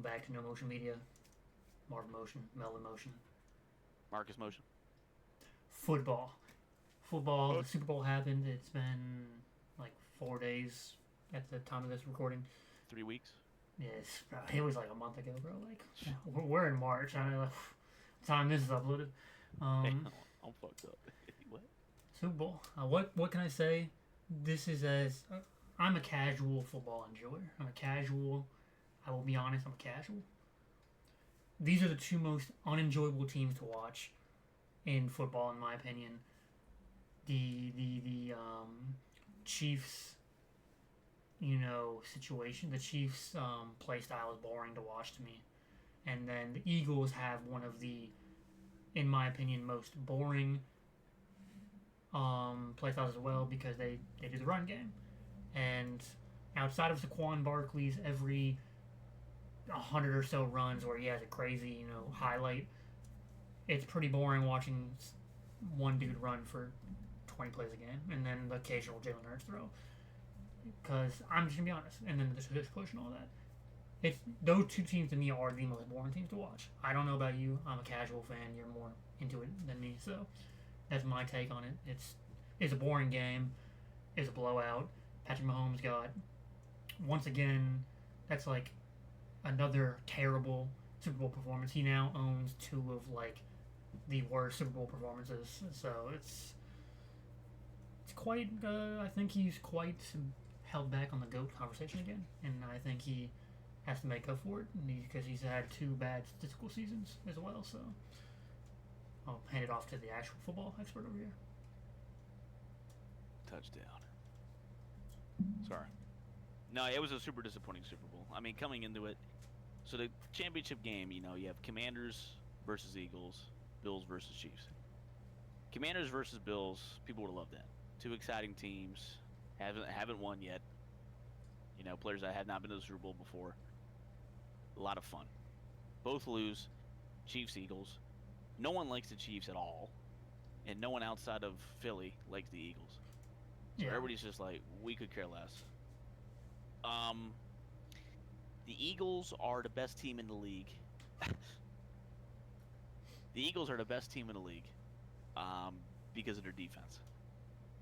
back to no motion media. Marv motion, Melvin motion. Marcus motion. Football. Football. The Super Bowl happened. It's been like 4 days at the time of this recording. 3 weeks. Yes, bro. It was like a month ago, bro. Like we're in March. I know. Like, time this is uploaded. I'm fucked up. What? Super Bowl. What can I say? This is I'm a casual football enjoyer. I'm a casual. I will be honest. I'm a casual. These are the two most unenjoyable teams to watch in football, in my opinion. The Chiefs, situation. The Chiefs play style is boring to watch to me, and then the Eagles have one of the, in my opinion, most boring play styles as well because they do the run game, and outside of Saquon Barkley's every 100 or so runs where he has a crazy highlight, it's pretty boring watching one dude run for 20 plays a game, and then the occasional Jalen Hurts throw. Because I'm just gonna be honest, and then the push and all that. It's those two teams to me are the most boring teams to watch. I don't know about you. I'm a casual fan. You're more into it than me, so that's my take on it. It's a boring game. It's a blowout. Patrick Mahomes got once again. That's like another terrible Super Bowl performance. He now owns two of like the worst Super Bowl performances. So it's quite. I think he's quite held back on the GOAT conversation again, and I think he has to make up for it because he's had two bad statistical seasons as well. So I'll hand it off to the actual football expert over here. Touchdown. Sorry. No, it was a super disappointing Super Bowl. I mean, coming into it, so the championship game, you have Commanders versus Eagles, Bills versus Chiefs. Commanders versus Bills, people would have loved that. Two exciting teams, haven't won yet. Players that had not been to the Super Bowl before. A lot of fun. Both lose. Chiefs, Eagles. No one likes the Chiefs at all, and no one outside of Philly likes the Eagles. So everybody's just like, we could care less. The Eagles are the best team in the league. The Eagles are the best team in the league because of their defense.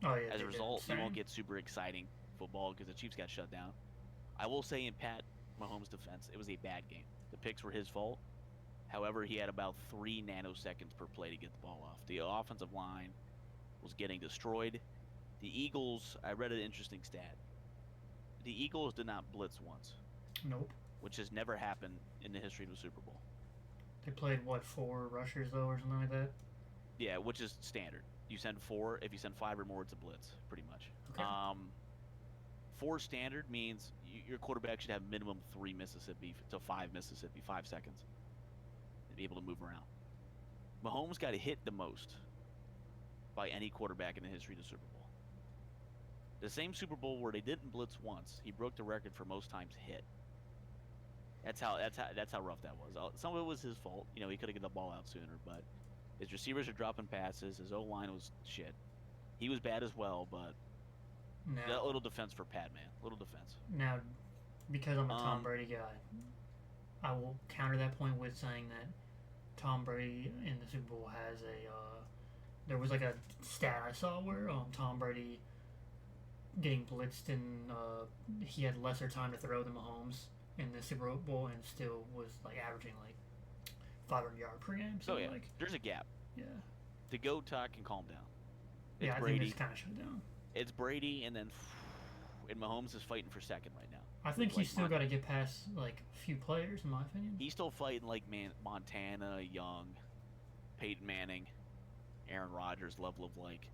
Oh yeah. As a result, you won't get super exciting football because the Chiefs got shut down. I will say in Pat Mahomes' defense, it was a bad game. The picks were his fault. However, he had about 3 nanoseconds per play to get the ball off. The offensive line was getting destroyed. The Eagles, I read an interesting stat. The Eagles did not blitz once. Nope. Which has never happened in the history of the Super Bowl. They played, 4 rushers, though, or something like that? Yeah, which is standard. You send 4. If you send 5 or more, it's a blitz, pretty much. Okay. 4 standard means your quarterback should have minimum 3 Mississippi to 5 Mississippi, 5 seconds, to be able to move around. Mahomes got hit the most by any quarterback in the history of the Super Bowl. The same Super Bowl where they didn't blitz once, he broke the record for most times hit. That's how rough that was. Some of it was his fault. He could have got the ball out sooner, but his receivers are dropping passes. His O-line was shit. He was bad as well, but a little defense for Pat, man. Little defense. Now, because I'm a Tom Brady guy, I will counter that point with saying that Tom Brady in the Super Bowl has there was like a stat I saw where Tom Brady getting blitzed and he had lesser time to throw than Mahomes in the Super Bowl and still was like averaging like 500 yards per game. So yeah, like there's a gap. Yeah. The GOAT talk can calm down. It's I Brady. think it's kind of shut down. It's Brady, and then Mahomes is fighting for second right now. I think he's still got to get past like a few players, in my opinion. He's still fighting like Montana, Young, Peyton Manning, Aaron Rodgers level of like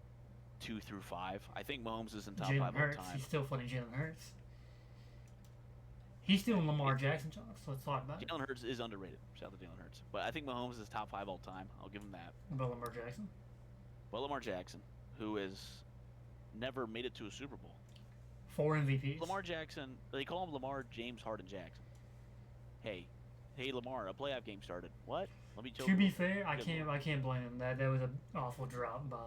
2 through 5. I think Mahomes is in top 5 all time. He's still fighting Jalen Hurts. He's still in Lamar Jackson talks, so let's talk about it. Jalen Hurts is underrated. Shout out to Jalen Hurts. But I think Mahomes is top 5 all time. I'll give him that. What about Lamar Jackson? Well, Lamar Jackson, who has never made it to a Super Bowl. 4 MVPs. Lamar Jackson, they call him Lamar James Harden Jackson. Hey Lamar, a playoff game started. What? Let me. To be fair, I can't blame him. That was an awful drop by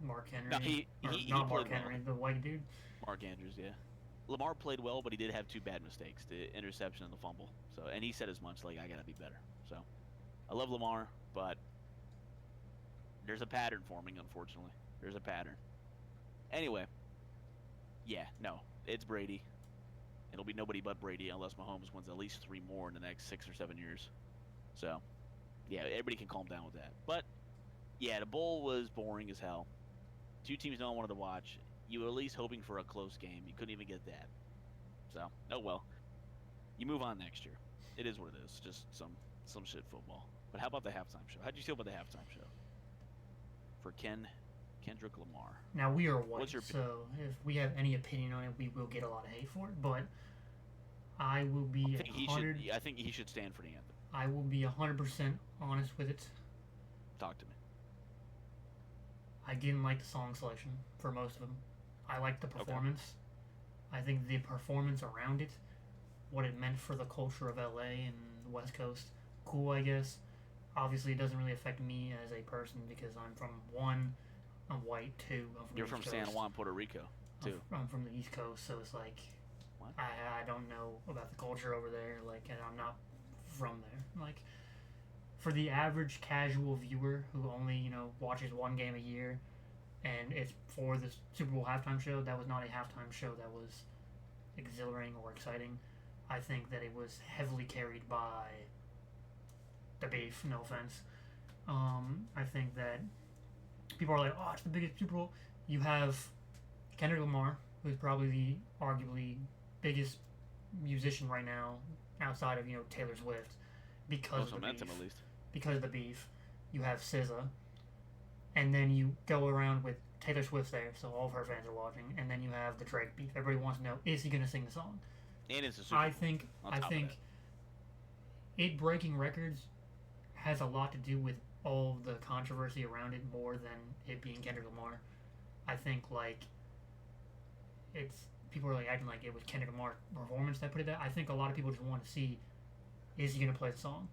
Mark Henry. No, not Mark Henry, the white dude. Mark Andrews, yeah. Lamar played well, but he did have two bad mistakes: the interception and the fumble. So, and he said as much, like, I gotta be better. So, I love Lamar, but there's a pattern forming. Unfortunately, there's a pattern. Anyway, yeah, no, it's Brady. It'll be nobody but Brady unless Mahomes wins at least 3 more in the next 6 or 7 years. So, yeah, everybody can calm down with that. But yeah, the bowl was boring as hell. 2 teams no one wanted to watch. You were at least hoping for a close game. You couldn't even get that. So, oh well. You move on next year. It is what it is. Just some shit football. But how about the halftime show? How'd you feel about the halftime show for Kendrick Lamar? Now, we are white, What's your so if we have any opinion on it, we will get a lot of hate for it. But I will be I think he should stand for the anthem. I will be 100% honest with it. Talk to me. I didn't like the song selection for most of them. I liked the performance. Okay. I think the performance around it, what it meant for the culture of LA and the West Coast, cool, I guess. Obviously, it doesn't really affect me as a person because I'm from 1, I'm white, 2, I'm from You're from San Juan, Puerto Rico, too. I'm from the East Coast, so it's like, what? I don't know about the culture over there, like, and I'm not from there. Like, for the average casual viewer who only, watches 1 game a year, and it's for the Super Bowl halftime show, that was not a halftime show that was exhilarating or exciting. I think that it was heavily carried by the beef, no offense. I think that people are like, oh, it's the biggest Super Bowl. You have Kendrick Lamar, who's probably the arguably biggest musician right now outside of, Taylor Swift because of the beef. At least. Because of the beef. You have SZA. And then you go around with Taylor Swift there, so all of her fans are watching. And then you have the Drake beef. Everybody wants to know, is he going to sing the song? And it's a Super Bowl. I think it breaking records has a lot to do with all the controversy around it more than it being Kendrick Lamar. I think, people are, acting like it was Kendrick Lamar's performance that put it there. I think a lot of people just want to see, is he going to play the song?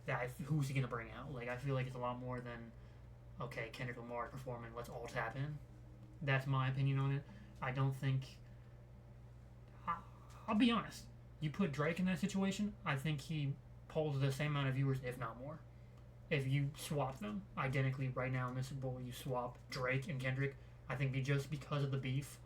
That. Who's he going to bring out? I feel like it's a lot more than, okay, Kendrick Lamar performing, let's all tap in. That's my opinion on it. I don't think... I'll be honest. You put Drake in that situation, I think he pulls the same amount of viewers, if not more. If you swap them identically right now in the Super Bowl, you swap Drake and Kendrick, I think just because of the beef,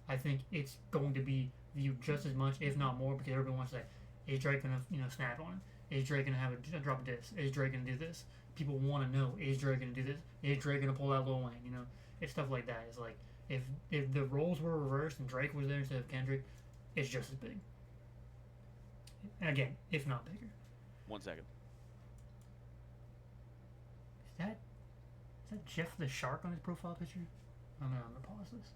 I think it's going to be viewed just as much, if not more, because everyone wants to say, is Drake going to, snap on it? Is Drake going to have a drop of diss? Is Drake going to do this? People want to know, is Drake going to do this? Is Drake going to pull out Lil Wayne? It's stuff like that. It's like, if the roles were reversed and Drake was there instead of Kendrick, it's just as big. And again, if not bigger. 1 second. Is that Jeff the Shark on his profile picture? I'm gonna pause this.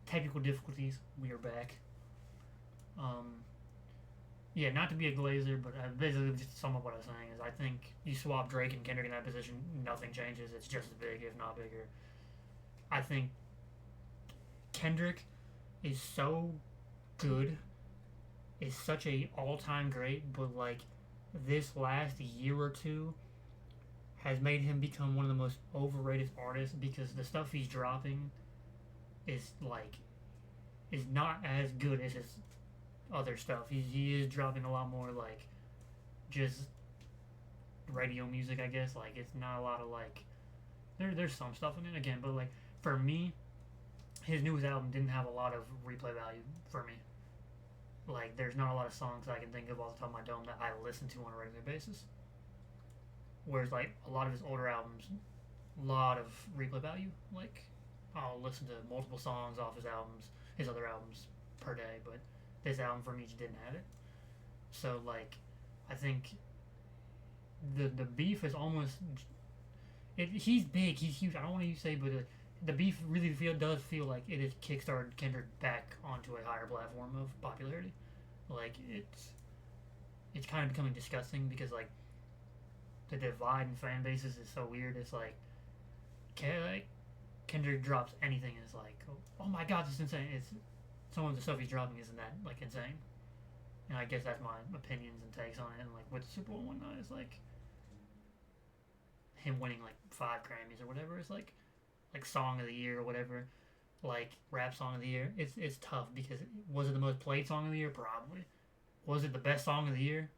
Technical difficulties. We are back. Yeah, not to be a glazer, but basically just to sum up what I was saying is I think you swap Drake and Kendrick in that position, nothing changes. It's just as big, if not bigger. I think Kendrick is so good, is such a all-time great, but this last year or two has made him become one of the most overrated artists because the stuff he's dropping is not as good as his other stuff. He is dropping a lot more just radio music, I guess. It's not a lot of there's some stuff in it again, but for me, his newest album didn't have a lot of replay value for me. There's not a lot of songs I can think of off the top of my dome that I listen to on a regular basis. Whereas, a lot of his older albums, a lot of replay value. I'll listen to multiple songs off his other albums per day, but this album for me just didn't have it. So, I think the beef is almost... he's big, he's huge. I don't want to say, but the beef really does feel like it has kickstarted Kendrick back onto a higher platform of popularity. It's kind of becoming disgusting because, the divide in fan bases is so weird. It's Kendrick drops anything and it's oh my god, this is insane. Some of the stuff he's dropping isn't that insane. And I guess that's my opinions and takes on it. And with the Super Bowl and whatnot, it's him winning 5 Grammys or whatever. It's like Song of the Year or whatever. like rap song of the year, it's tough because was it the most played song of the year? Probably. Was it the best song of the year?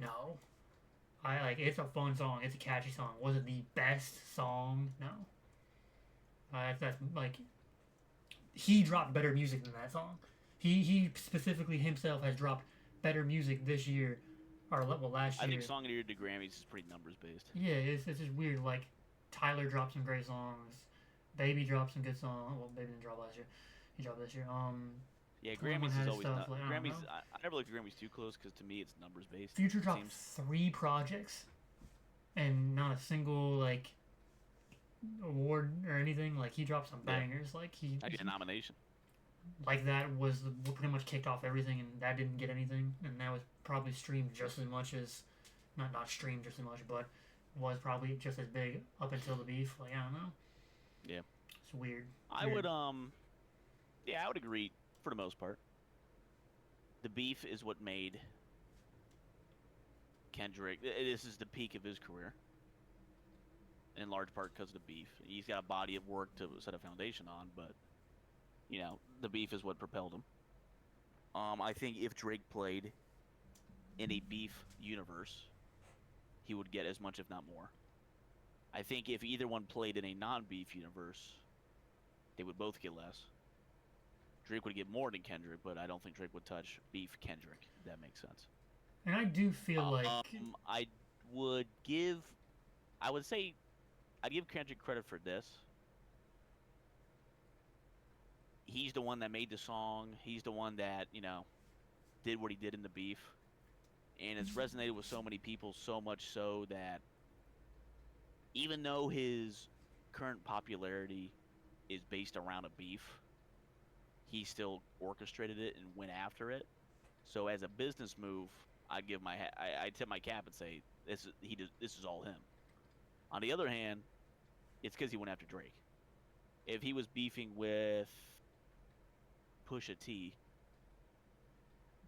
No. I like it's a fun song. It's a catchy song. Was it the best song? No. That's like he dropped better music than that song. He specifically himself has dropped better music this year, or well last I year. think Song of the Year to Grammys is pretty numbers based. Yeah, it's just weird. Like Tyler dropped some great songs. Baby dropped some good songs. Well, Baby didn't drop last year. He dropped this year. Yeah, 21 Grammys had is his always stuff. not. Like I don't Grammys, know. I never looked at Grammys too close because to me it's numbers based. Future dropped Seems 3 projects, and not a single like award or anything. Like he dropped some Yeah. bangers. Like I get a nomination. like that was what pretty much kicked off everything, and that didn't get anything, and that was probably streamed just as much as, not streamed just as much, but was probably just as big up until the beef. Like I don't know. Yeah. It's weird. I would yeah, I would agree for the most part. The beef is what made Kendrick. This is the peak of his career, in large part because of the beef. He's got a body of work to set a foundation on, but the beef is what propelled him. I think if Drake played in a beef universe, he would get as much, if not more. I think if either one played in a non-beef universe, they would both get less. Drake would get more than Kendrick, but I don't think Drake would touch beef Kendrick, if that makes sense. And I do feel like I would give, I would say, I'd give Kendrick credit for this. He's the one that made the song. He's the one that, did what he did in the beef. And it's resonated with so many people, so much so that even though his current popularity is based around a beef, he still orchestrated it and went after it. So as a business move, I'd give I tip my cap and say this is all him. On the other hand, it's because he went after Drake. If he was beefing with Pusha T,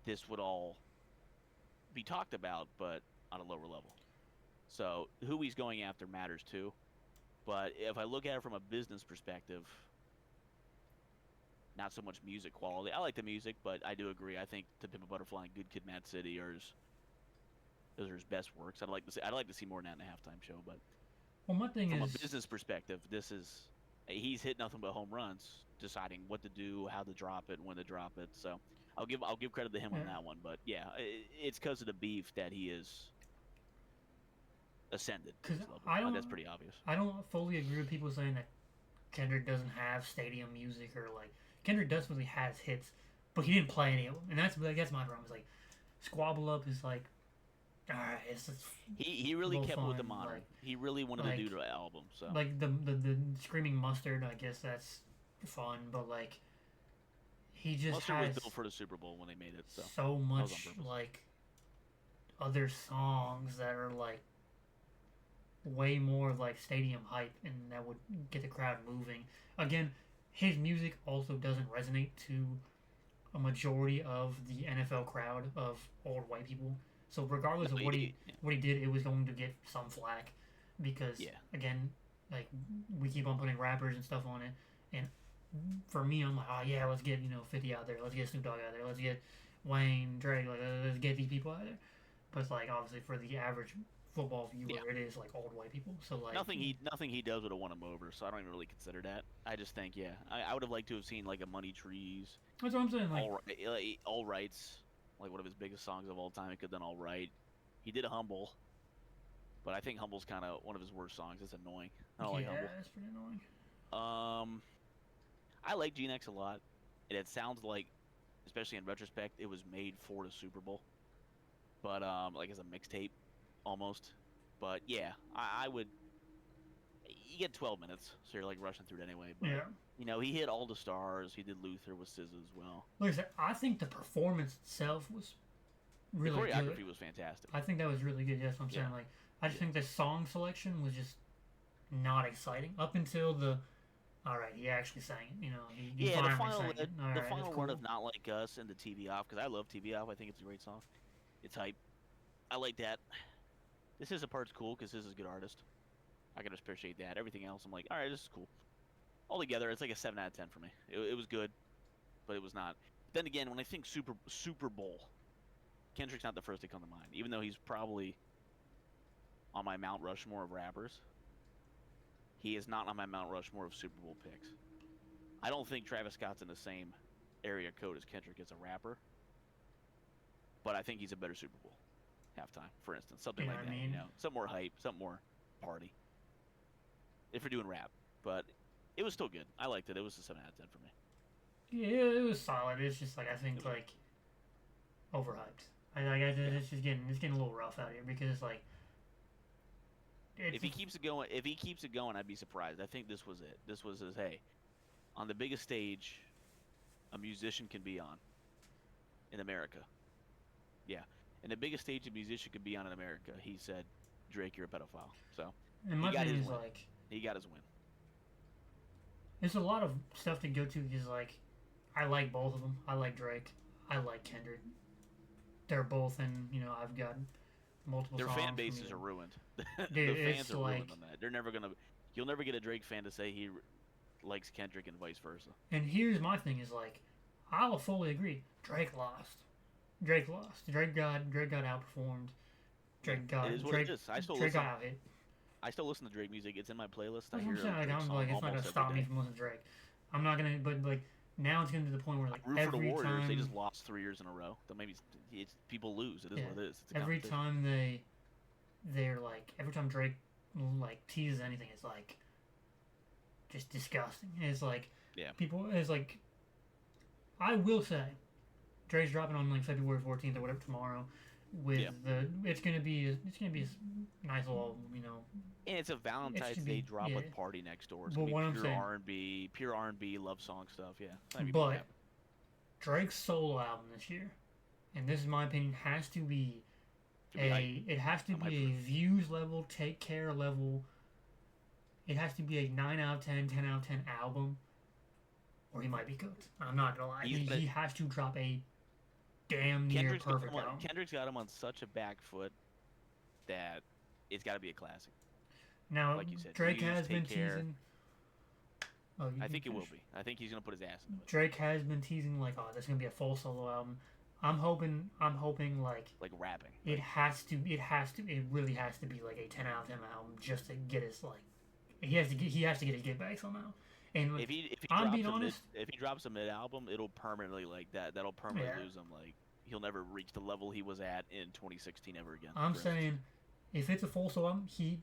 this would all be talked about, but on a lower level. So who he's going after matters too. But if I look at it from a business perspective, not so much music quality. I like the music, but I do agree. I think To Pimp a Butterfly and Good Kid, Mad City those are his best works. I'd like to see more than that in a halftime show. But well, my thing from is a business perspective, he's hit nothing but home runs, deciding what to do, how to drop it, when to drop it. So I'll give credit to him on that one. But yeah, it's because of the beef that he is ascended. because That's pretty obvious. I don't fully agree with people saying that Kendrick doesn't have stadium music, or like Kendrick definitely has hits, but he didn't play any of them, and that's my problem. It's like Squabble Up is like, all right, it's he really kept fun. with the modern. Like, he really wanted to do the album. So like the Screaming Mustard, I guess that's fun, but like he just Mustard has was built for the Super Bowl when they made it. So so on much purpose. like other songs that are like way more like stadium hype, and that would get the crowd moving. Again, his music also doesn't resonate to a majority of the NFL crowd of old white people. So regardless of what he did, it was going to get some flack because again, like we keep on putting rappers and stuff on it, and for me, I'm like, oh yeah, let's get 50 out there, let's get Snoop Dogg out there, let's get Wayne, Drake, like let's get these people out there. But it's like obviously for the average football viewer, it is like old white people. So like nothing he does would have won him over. So I don't even really consider that. I just think I would have liked to have seen like a Money Trees. That's what I'm saying. Like All Rights, like one of his biggest songs of all time. He could have done All Right. He did Humble, but I think Humble's kind of one of his worst songs. It's annoying. I don't like Humble. Yeah, it's pretty annoying. I like G-Nex a lot, and it sounds like, especially in retrospect, it was made for the Super Bowl, but like as a mixtape, almost. But yeah, I would. You get 12 minutes, so you're like rushing through it anyway. But he hit all the stars. He did Luther with SZA as well. Like I said, I think the performance itself was really good. The choreography good. was fantastic. I think that was really good. That's what I'm saying. Like I just think the song selection was just not exciting up until the. All right, he actually sang it. He the finally sang it. All right, final cool. run of Not Like Us and the TV Off, because I love TV Off. I think it's a great song. It's hype. I like that. This is a part's cool because this is a good artist. I can appreciate that. Everything else, I'm like, all right, this is cool. Altogether, it's like a 7 out of 10 for me. It was good, but it was not. Then again, when I think Super Bowl, Kendrick's not the first to come to mind, even though he's probably on my Mount Rushmore of rappers. He is not on my Mount Rushmore of Super Bowl picks. I don't think Travis Scott's in the same area code as Kendrick as a rapper, but I think he's a better Super Bowl halftime, for instance, something like that. You know, some more hype, some more party. If you're doing rap, but it was still good. I liked it. It was a 7 out of 10 for me. Yeah, it was solid. It's just like I think like overhyped. It's just getting a little rough out here because it's like. If he keeps it going, I'd be surprised. I think this was it. This was his hey, on the biggest stage, a musician can be on. In America, yeah, and the biggest stage a musician could be on in America, he said, Drake, you're a pedophile. So and my thing is like he got his win. There's a lot of stuff to go to because like I like both of them. I like Drake. I like Kendrick. They're both in. I've got multiple. Their songs fan bases are ruined. Dude, the fans are ruined on that. They're never gonna. You'll never get a Drake fan to say he likes Kendrick and vice versa. And here's my thing: is like, I'll fully agree. Drake lost. Drake got outperformed. Drake got. It is what Drake, it is. I still Drake listen. got out hit. I still listen to Drake music. It's in my playlist. That's I hear what I'm saying. Drake I'm song like, it's not gonna stop me from listening to Drake. I'm not gonna, but like now it's getting to the point where like root for the Warriors. time They just lost 3 years in a row. Then maybe it's people lose. It is what it is. It's a every time they're like every time Drake like teases anything, it's like just disgusting. It's like people. It's like I will say, Drake's dropping on like February 14th or whatever tomorrow. With it's gonna be a nice little And it's a Valentine's Day drop with Party Next Door. It's gonna be pure R&B, love song stuff. Yeah, but Drake's solo album this year, and this is my opinion, has to be it has to be a views level, take care level. It has to be a 9 out of 10, 10 out of 10 album, or he might be cooked. I'm not gonna lie. He has to drop a damn near perfect album. Kendrick's got him on such a back foot that it's got to be a classic. Now, like you said, Drake has been teasing. Oh, I think it will be. I think he's gonna put his ass in it. Drake has been teasing like, oh, this is gonna be a full solo album. I'm hoping like rapping. It really has to be like a 10 out of 10 album just to get his like. He has to get his get back somehow. And if he drops a mid album, it'll permanently that'll permanently lose him. Like he'll never reach the level he was at in 2016 ever again. I'm saying, if it's a full solo album, he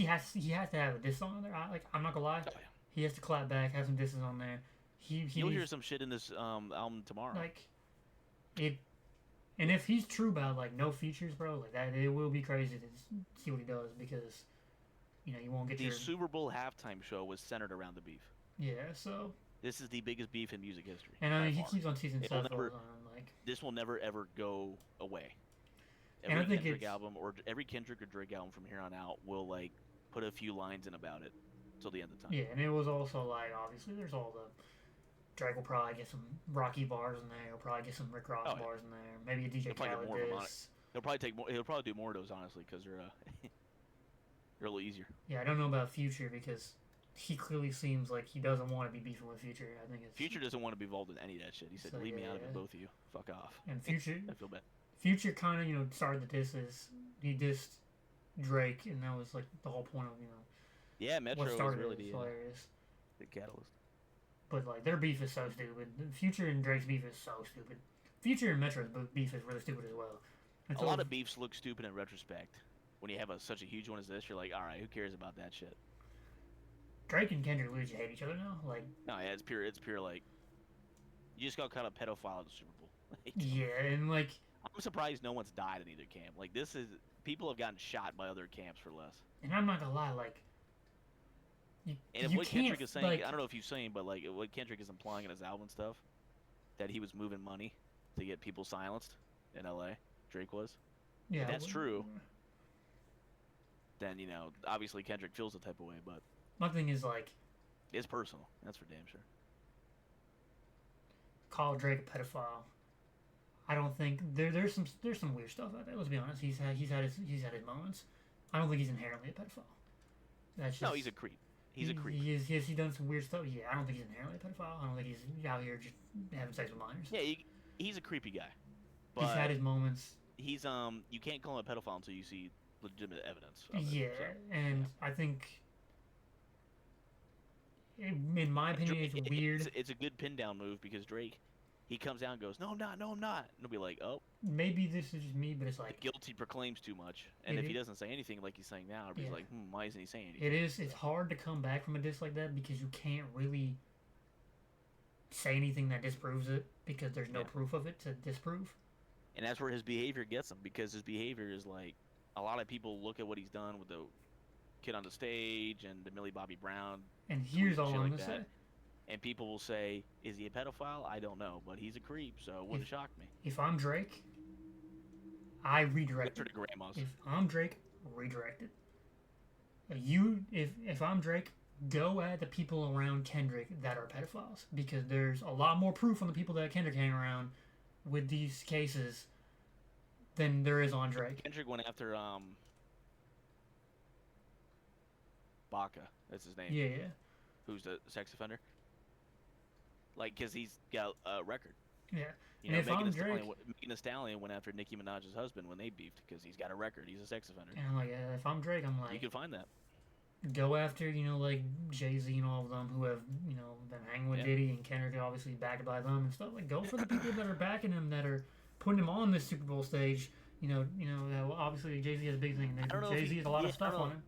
has to have a diss song on there. I'm not gonna lie. Oh, yeah. He has to clap back, have some disses on there. You'll hear some shit in this album tomorrow. Like it, and if he's true about like no features, bro, like that, it will be crazy to see what he does because you won't get the Super Bowl halftime show was centered around the beef. Yeah, so this is the biggest beef in music history. And I mean, he keeps on teasing stuff. This will never ever go away. Every Kendrick album or every Kendrick or Drake album from here on out will like put a few lines in about it till the end of time. Yeah, and it was also like obviously there's all the Drake will probably get some Rocky bars in there. He'll probably get some Rick Ross bars in there. Maybe a DJ Khaled diss. He'll probably do more of those honestly because they're they're a little easier. Yeah, I don't know about Future because he clearly seems like he doesn't want to be beefing with Future. I think Future doesn't want to be involved in any of that shit. He said, "Leave me out of it, both of you. Fuck off." And Future, I feel bad. Future kind of started the disses. He dissed Drake, and that was like the whole point of Yeah, Metro what started was really the catalyst. But like their beef is so stupid. Future and Drake's beef is so stupid. Future and Metro's beef is really stupid as well. A lot of beefs look stupid in retrospect. When you have such a huge one as this, you're like, all right, who cares about that shit? Drake and Kendrick legit hate each other now. Like, no, yeah, it's pure like, you just got caught a pedophile at the Super Bowl. Yeah, and like, I'm surprised no one's died in either camp. Like, people have gotten shot by other camps for less. And I'm not gonna lie, like, what Kendrick is saying, like, I don't know if you're saying, but like, what Kendrick is implying in his album stuff, that he was moving money to get people silenced in LA. Drake was. Yeah, if that's true. Then obviously Kendrick feels the type of way, but my thing is like, it's personal. That's for damn sure. Call Drake a pedophile. I don't think there's some weird stuff out there. Let's be honest. He's had his moments. I don't think he's inherently a pedophile. That's just, no, he's a creep. He's a creep. He's done some weird stuff. Yeah, I don't think he's inherently a pedophile. I don't think he's out here just having sex with minors. Yeah, he's a creepy guy. But He's had his moments. He's you can't call him a pedophile until you see legitimate evidence. Of Yeah, it, so, and I think, in my opinion, it's weird. It's a good pin down move because Drake, he comes out and goes, "No, I'm not. No, I'm not." And it'll be like, "Oh, maybe this is just me," but it's like guilty proclaims too much. And if he doesn't say anything like he's saying now, it'll be like, why isn't he saying anything? It's hard to come back from a diss like that because you can't really say anything that disproves it because there's no proof of it to disprove. And that's where his behavior gets him, because his behavior is like, a lot of people look at what he's done with the kid on the stage and the Millie Bobby Brown. And here's all I'm gonna say. And people will say, is he a pedophile? I don't know, but he's a creep, so it wouldn't shock me. If I'm Drake, I redirect it. Grandmas. If I'm Drake, redirect it. If I'm Drake, go at the people around Kendrick that are pedophiles, because there's a lot more proof on the people that Kendrick hang around with these cases than there is on Drake. Kendrick went after Baca, that's his name. Yeah. Who's the sex offender? Like, because he's got a record. Yeah. You know, Megan Thee Stallion went after Nicki Minaj's husband when they beefed because he's got a record. He's a sex offender. And I'm like, if I'm Drake, I'm like, you can find that. Go after, like Jay-Z and all of them who have, been hanging with Diddy, and Kendrick obviously backed by them and stuff. Like, go for the people that are backing him, that are putting him on this Super Bowl stage. Obviously Jay-Z has a big thing. Jay-Z has a lot of stuff on him.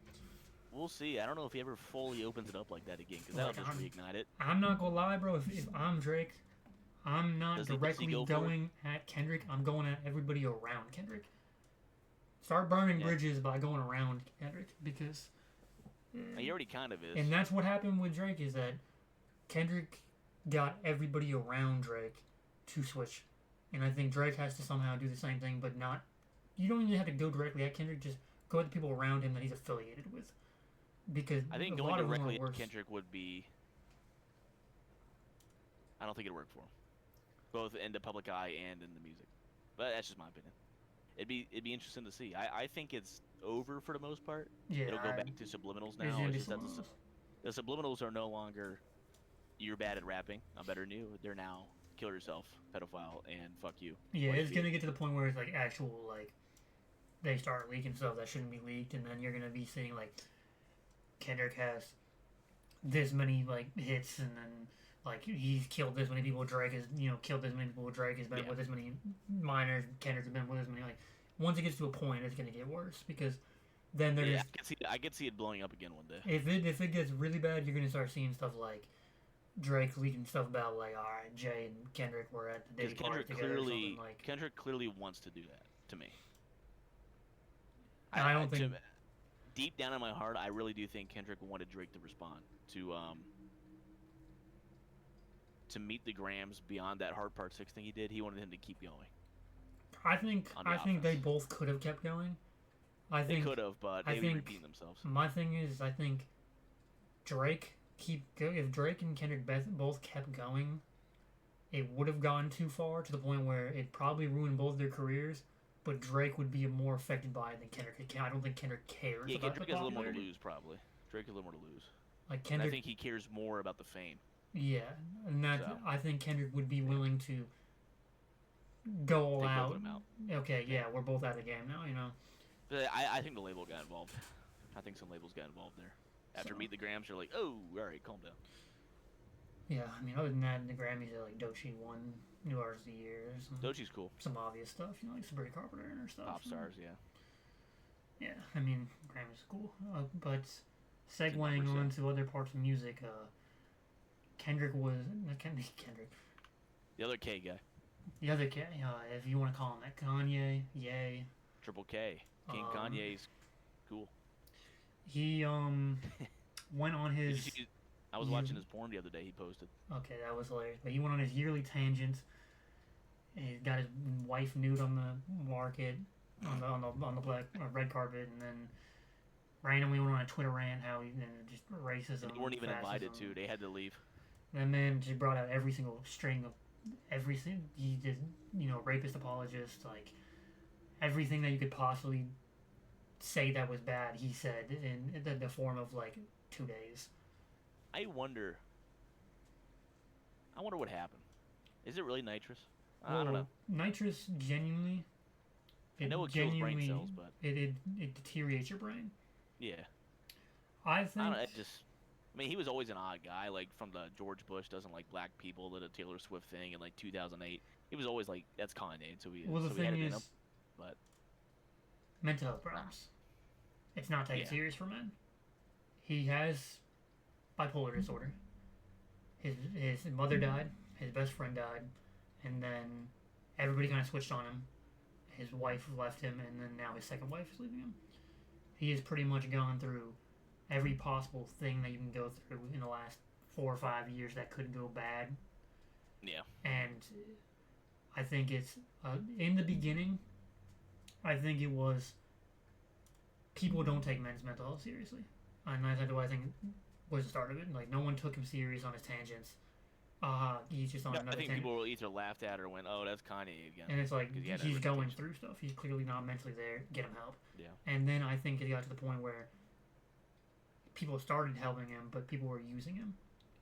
We'll see. I don't know if he ever fully opens it up like that again, because that'll just reignite it. I'm not gonna lie, bro. If I'm Drake, I'm not directly going at Kendrick. I'm going at everybody around Kendrick. Start burning bridges by going around Kendrick, because he already kind of is. And that's what happened with Drake, is that Kendrick got everybody around Drake to switch. And I think Drake has to somehow do the same thing, but not... You don't even have to go directly at Kendrick, just go at the people around him that he's affiliated with. Because I think going directly at Kendrick would be... I don't think it'd work for him. Both in the public eye and in the music. But that's just my opinion. It'd be interesting to see. I think it's over for the most part. Yeah, it'll go back to subliminals now. It's just the subliminals are no longer, you're bad at rapping, I'm better than you. They're now, kill yourself, pedophile, and fuck you. Yeah, it's gonna get to the point where it's like actual, like, they start leaking stuff that shouldn't be leaked, and then you're gonna be seeing like Kendrick has this many like hits, and then like he's killed this many people. Drake has killed this many people. Drake has been with this many minors. Kendrick has been with this many. Like, once it gets to a point, it's gonna get worse, because then there's I could see it blowing up again one day. If it gets really bad, you're gonna start seeing stuff like Drake leaking stuff about, like, all right, Jay and Kendrick were at the Diddy party together. Kendrick clearly wants to do that to me. I don't think. Deep down in my heart, I really do think Kendrick wanted Drake to respond to meet the Grams beyond that Hard Part 6 thing he did. He wanted him to keep going. I think they both could have kept going. They could have, but they were repeating themselves. My thing is, I think if Drake and Kendrick both kept going, it would have gone too far, to the point where it probably ruined both their careers. But Drake would be more affected by it than Kendrick. I don't think Kendrick cares. Yeah, about Kendrick has a little more to lose, probably. Drake has a little more to lose. Like Kendrick, and I think he cares more about the fame. Yeah, and I think Kendrick would be willing to go all out. Okay, yeah, we're both out of the game now, But I think the label got involved. I think some labels got involved there. After Meet the Grams, you're like, oh, all right, calm down. Yeah, I mean, other than that, in the Grammys, like Doechii won New Artist of the Year. Doechii's cool. Some obvious stuff, like Sabrina Carpenter and her stuff. Pop stars, yeah. Yeah, I mean, Grammys cool. But segueing on to other parts of music, Kendrick. The other K guy. The other K, if you want to call him that. Kanye, yay. Triple K. King Kanye's cool. He went on his... I was watching his porn the other day he posted. Okay, that was hilarious. But he went on his yearly tangent. He got his wife nude on the market, on the black red carpet, and then randomly went on a Twitter rant how he just racism. And they weren't even invited to. They had to leave. And then just brought out every single string of everything. He did, rapist apologist, like everything that you could possibly say that was bad. He said in the form of like 2 days. I wonder. I wonder what happened. Is it really nitrous? I don't Well, know. nitrous genuinely, I it know it kills brain genuinely, cells, but it deteriorates your brain. yeah. I I don't. think, It just. I mean, he was always an odd guy. Like from the George Bush doesn't like black people, did a Taylor Swift thing in like 2008. He was always like, that's Kanye, so he is. well, the So he had thing it in him. is, But mental health problems. It's not taken yeah, serious for men. He has bipolar disorder. His mother died, his best friend died, and then everybody kind of switched on him. His wife left him, and then now his second wife is leaving him. He has pretty much gone through every possible thing that you can go through in the last 4 or 5 years that could go bad. yeah, And I think it's in the beginning. I think it was people don't take men's mental health seriously, and that's what I think was the start of it. Like no one took him serious on his tangents. He's just on no, I another think tangent. people will either laughed at or went, "Oh, that's Kanye again." And it's like 'Cause he had he's that going reputation. through stuff. He's clearly not mentally there. Get him help. Yeah, And then I think it got to the point where people started helping him, but people were using him.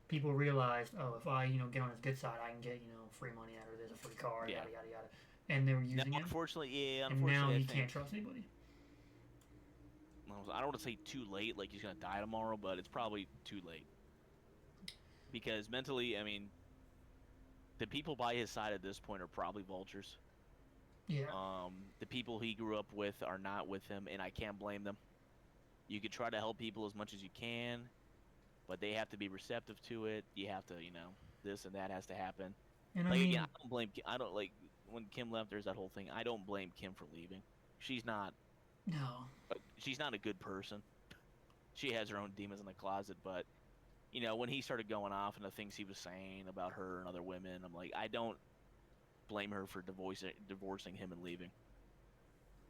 People realized, oh, if I get on his good side, I can get free money out of it. There's a free car, yeah. yada yada yada. And they were using Now, him. unfortunately, yeah, And now unfortunately, he I think can't trust anybody. I don't want to say too late, like he's gonna die tomorrow, but it's probably too late because mentally, I mean, the people by his side at this point are probably vultures. Yeah. The people he grew up with are not with him, and I can't blame them. You could try to help people as much as you can, but they have to be receptive to it. You have to, this and that has to happen. And I Like mean, again, I don't blame. I don't like when Kim left. There's that whole thing. I don't blame Kim for leaving. She's not. no. She's not a good person. She has her own demons in the closet, but when he started going off and the things he was saying about her and other women, I'm like, I don't blame her for divorcing him and leaving.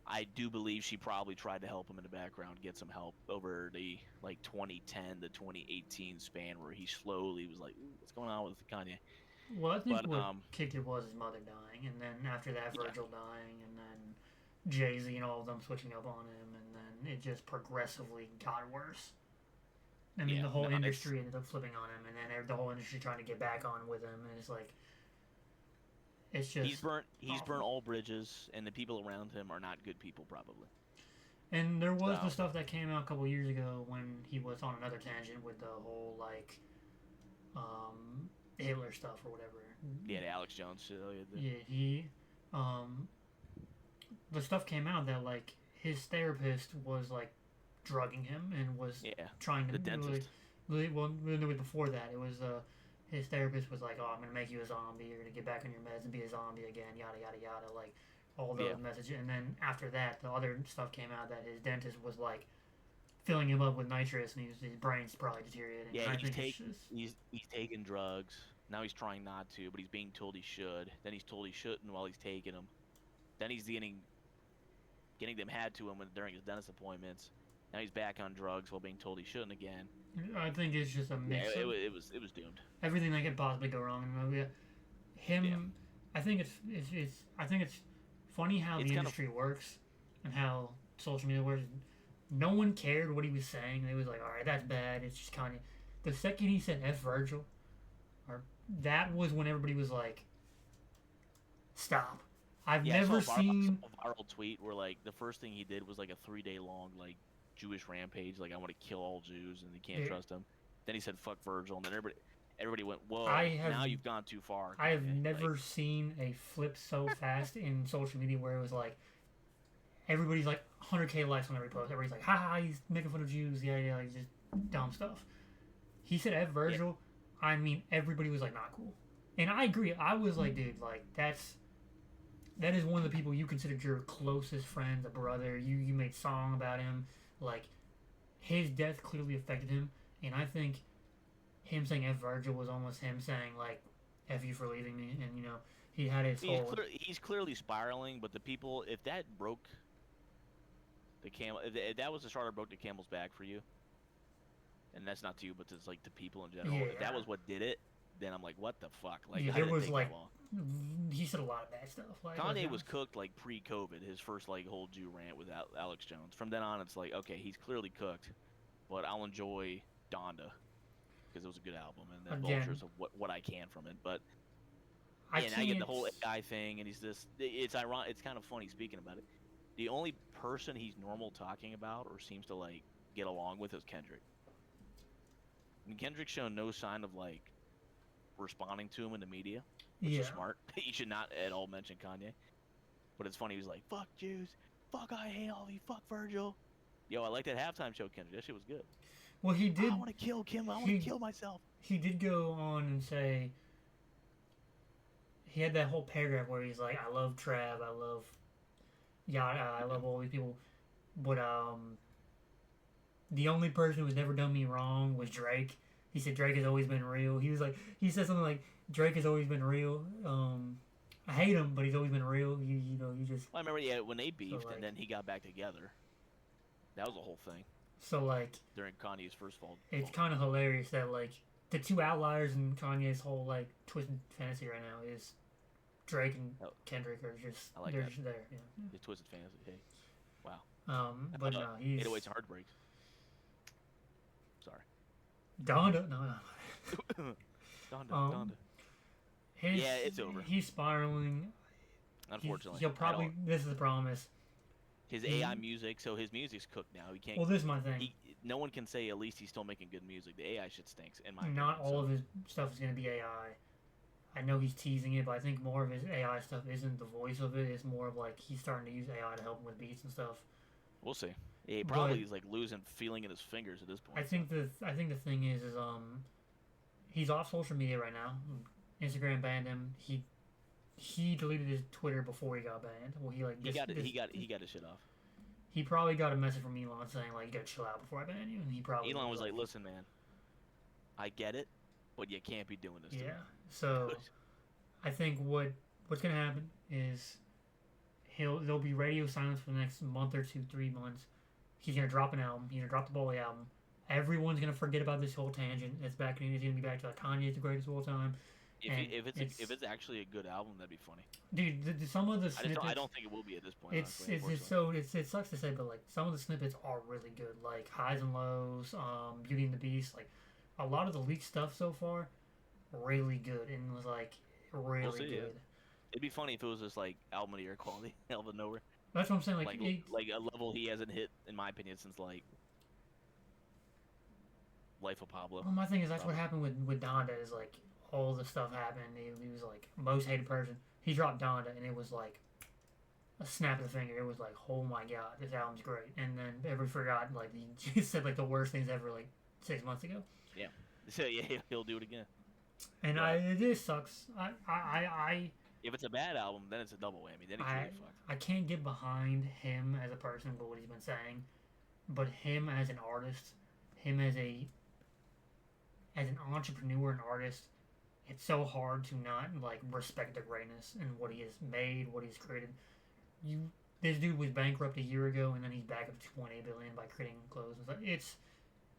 I do believe she probably tried to help him in the background, get some help over the 2010 to 2018 span where he slowly was like, ooh, what's going on with Kanye? Well, I think But what kicked it was his mother dying, and then after that, yeah, Virgil dying, and then Jay-Z and all of them switching up on him, and then it just progressively got worse. I mean, yeah, the whole no, industry ended up flipping on him, and then the whole industry trying to get back on with him, and it's like, it's just he's burnt awful. all bridges, and the people around him are not good people, probably. And there was the So stuff that came out a couple years ago when he was on another tangent with the whole Hitler stuff or whatever. yeah, the Alex Jones shit. Yeah, the stuff came out that his therapist was drugging him and was Yeah, trying to the dentist. well, no, before that it was his therapist was like, oh, I'm gonna make you a zombie, you're gonna get back on your meds and be a zombie again, yada yada yada, all those Yeah, messages. And then after that, the other stuff came out that his dentist was filling him up with nitrous, and his brain's probably deteriorating. yeah, And I he's think it's taking just he's taking drugs. Now he's trying not to, but he's being told he should. Then he's told he shouldn't while he's taking them. Then he's getting them had to him during his dentist appointments. Now he's back on drugs while being told he shouldn't again. I think it's just a Yeah, mix of it was doomed. everything that could possibly go wrong in the movie. Him, Yeah, I think it's funny how it's the kind of industry works and how social media works. No one cared what he was saying. They was like, all right, that's bad. It's just kind of the second he said F Virgil, or that was when everybody was like, stop. I've yeah. never I seen. saw a viral tweet where the first thing he did was a 3-day long Jewish rampage. I want to kill all Jews and you can't Yeah, trust him. Then he said fuck Virgil, and then everybody went, I whoa, have now you've gone too far, I have Kanye. never seen a flip so fast in social media where it was like everybody's 100K likes on every post. Everybody's like, ha, he's making fun of Jews. Yeah, yeah, just dumb stuff. He said F Yeah, Virgil. I mean, everybody was like, not cool. And I agree. I was like, dude, that is one of the people you considered your closest friends, a brother. You made song about him. His death clearly affected him. And I think him saying F Virgil was almost him saying, F you for leaving me. And, he had his whole. he's clearly spiraling. But the people, if that broke the camel, if that was the straw that broke the camel's back for you, and that's not to you, but to the people in general, if that Yeah. was what did it, then I'm like, what the fuck? Yeah, How there did it was take that long? he said a lot of bad stuff. Kanye was cooked pre-COVID, his first whole Jew rant with Alex Jones. From then on, it's okay, he's clearly cooked, but I'll enjoy Donda because it was a good album, and then Again, Vulture's what I can from it. But I yeah, now you get the can't. whole AI thing, and he's just it's ironic. It's kind of funny speaking about it. The only person he's normal talking about or seems to like get along with is Kendrick. And Kendrick's shown no sign of like responding to him in the media, which Yeah. is smart. He should not at all mention Kanye. But it's funny. He was like, "Fuck Jews, fuck I hate all of you, fuck Virgil." Yo, I like that halftime show, Kendrick. That shit was good. Well, he did. I want to kill Kim. I want to kill myself. He did go on and say he had that whole paragraph where he's like, "I love Trav. I love I love all these people," but the only person who's never done me wrong was Drake. He said Drake has always been real. He was like, he said something like, Drake has always been real. I hate him, but he's always been real. You know, you just. Well, I remember, yeah, when they beefed, like, and then he got back together. That was a whole thing. So like, during Kanye's first fall. It's kind of hilarious that like the two outliers in Kanye's whole like twisted fantasy right now is Drake and Kendrick are just they're just there. Yeah. The twisted fantasy. Hey, wow. But no, he's 808s and Heartbreaks. Sorry. Donda. No. Donda. Yeah, it's over. He's spiraling. Unfortunately, he'll probably. This is the problem is. His AI music, so his music's cooked now. He can't. Well, this is my thing. No one can say at least he's still making good music. The AI shit stinks. In my Not opinion, all of his stuff is going to be AI. I know he's teasing it, but I think more of his AI stuff isn't the voice of it. It's more of like he's starting to use AI to help him with beats and stuff. We'll see. Yeah, he probably is like losing feeling in his fingers at this point. I think the thing is he's off social media right now. Instagram banned him. He deleted his Twitter before he got banned. Well, he got his shit off. He probably got a message from Elon saying like, "You gotta chill out before I ban you." And he probably Elon was like, "Listen, man, I get it, but you can't be doing this." Yeah. So, I think what's gonna happen is there'll be radio silence for the next month or 2-3 months. He's gonna drop an album. He's gonna drop the Bully album. Everyone's gonna forget about this whole tangent. It's back. He's gonna be back to like Kanye's the greatest of all time. If it's actually a good album, that'd be funny. Dude, some of the snippets. I don't think it will be at this point. It sucks to say, but like some of the snippets are really good, like Highs and Lows, Beauty and the Beast. Like a lot of the leaked stuff so far, really good, and was like really good. Yeah. It'd be funny if it was just like album of the year quality, out of nowhere. That's what I'm saying. Like a level he hasn't hit, in my opinion, since like Life of Pablo. Well, my thing is that's what happened with Donda. Is like all the stuff happened. He was like most hated person. He dropped Donda, and it was like a snap of the finger. It was like, oh my god, this album's great. And then everybody forgot. Like he just said like the worst things ever like 6 months ago. Yeah. So yeah, he'll do it again. And it just sucks. I if it's a bad album, then it's a double whammy. Then he's really fucked. I can't get behind him as a person, but what he's been saying, but him as an artist, him as an entrepreneur and artist. It's so hard to not like respect the greatness and what he has made, what he's created. This dude was bankrupt a year ago, and then he's back up to $2.8 billion by creating clothes.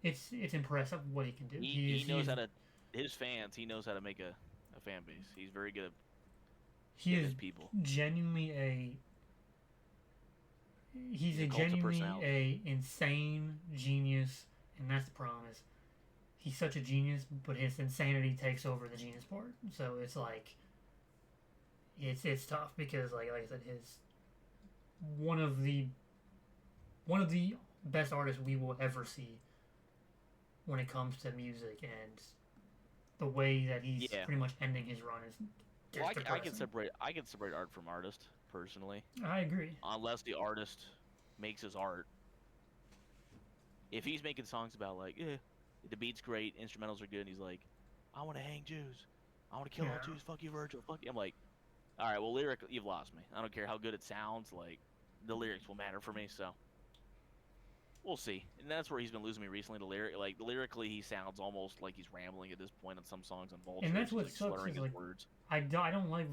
It's impressive what he can do. He knows how to his fans. He knows how to make a fan base. He's very good at. He is his people. Genuinely he's a genuinely insane genius, and that's the problem is. He's such a genius, but his insanity takes over the genius part. So it's like, it's tough because like I said, one of the best artists we will ever see when it comes to music, and the way that he's pretty much ending his run is. Well, I can separate art from artist personally. I agree. Unless the artist makes his art. If he's making songs about like, the beat's great, instrumentals are good, and he's like, I want to hang Jews. I want to kill all Jews. Fuck you, Virgil. Fuck you. I'm like, all right, well, you've lost me. I don't care how good it sounds. Like, the lyrics will matter for me, so. We'll see. And that's where he's been losing me recently. Lyrically, he sounds almost like he's rambling at this point on some songs on Vulture. And that's what like sucks slurring is his words. I don't like.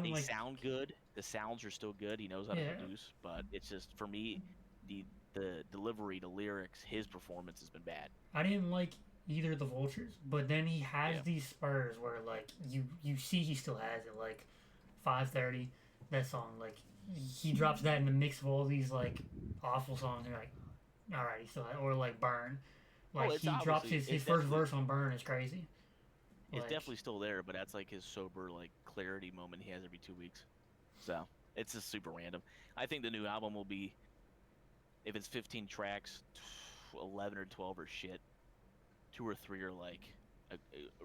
They sound good. The sounds are still good. He knows how to produce. But it's just, for me, the delivery, the lyrics, his performance has been bad. I didn't like either of the Vultures, but then he has these spurs where like you see he still has it, like 5:30, that song, like he drops that in the mix of all these like awful songs, and you're like, all right, he still has, or like Burn, Like it's he drops obviously his first verse on Burn is crazy. it's Like, definitely still there, but that's like his sober like clarity moment he has every 2 weeks. So it's just super random. I think the new album will be, if it's 15 tracks, 11 or 12 are shit. 2 or 3 are like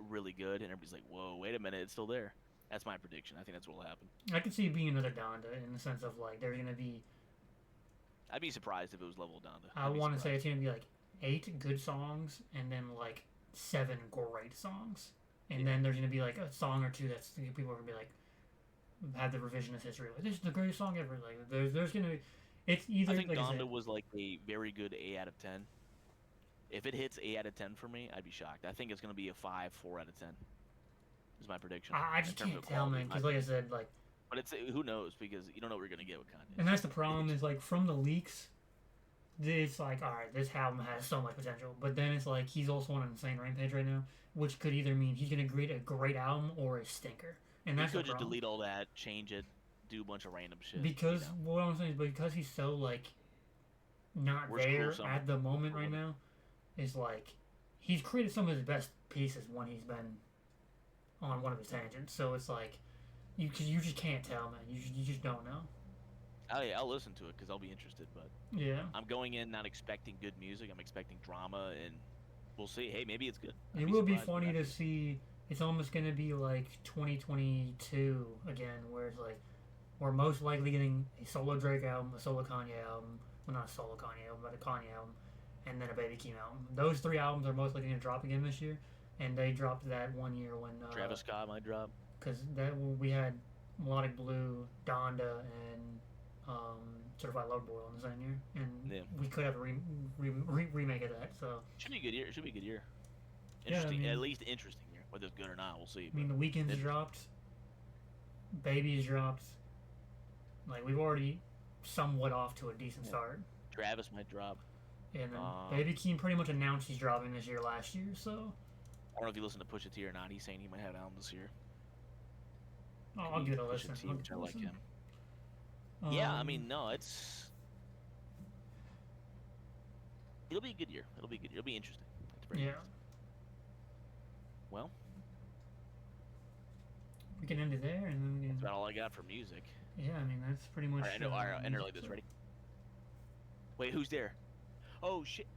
really good, and everybody's like, "Whoa, wait a minute, it's still there." That's my prediction. I think that's what will happen. I could see it being another Donda in the sense of like there's gonna be. I'd be surprised if it was level Donda. I want to say it's gonna be like 8 good songs and then like 7 great songs, and then there's gonna be like a song or two that's people are gonna be like have the revisionist history like this is the greatest song ever. Like there's gonna be. It's either I think like Donda was like a very good 8 out of 10. If it hits 8 out of 10 for me, I'd be shocked. I think it's going to be a 5, 4 out of 10. Is my prediction. I just can't tell, man. Because like I said, like. But it's who knows, because you don't know what you're going to get with Kanye. And that's the problem is like from the leaks, it's like all right, this album has so much potential. But then it's like he's also on an insane rampage right now, which could either mean he's going to create a great album or a stinker. And that's he could the just problem. delete all that, change it, do a bunch of random shit. Because what I'm saying is because he's so like not there at the moment right now, is like he's created some of his best pieces when he's been on one of his tangents. So it's like you just can't tell, man. You just don't know. I'll listen to it because I'll be interested. But yeah, I'm going in not expecting good music. I'm expecting drama, and we'll see. Hey, maybe it's good. It will be funny to see. It's almost gonna be like 2022 again, where it's like we're most likely getting a solo Drake album, a solo Kanye album. Well, not a solo Kanye album, but a Kanye album, and then a Baby Keem album. Those 3 albums are most likely going to drop again this year, and they dropped that one year when Travis Scott might drop. Because that we had Melodic Blue, Donda, and Certified Lover Boy on the same year, and we could have a remake of that. So should be a good year. Should be a good year. Interesting, at least interesting year. Whether it's good or not, we'll see. I mean, The Weeknd's dropped, Baby's dropped. Like we've already somewhat off to a decent start. Travis might drop. And then Baby Keem pretty much announced he's dropping this year last year, so. I don't know if you listen to Pusha T or not. He's saying he might have an album this year. Oh, I'll give it a listen. T, which I like him. Yeah, I mean, no, it'll be a good year. It'll be good. It'll be interesting. Yeah. Well, we can end it there, and then we can. That's about all I got for music. Yeah, I mean that's pretty much. All right, enter like this. Ready? Wait, who's there? Oh shit!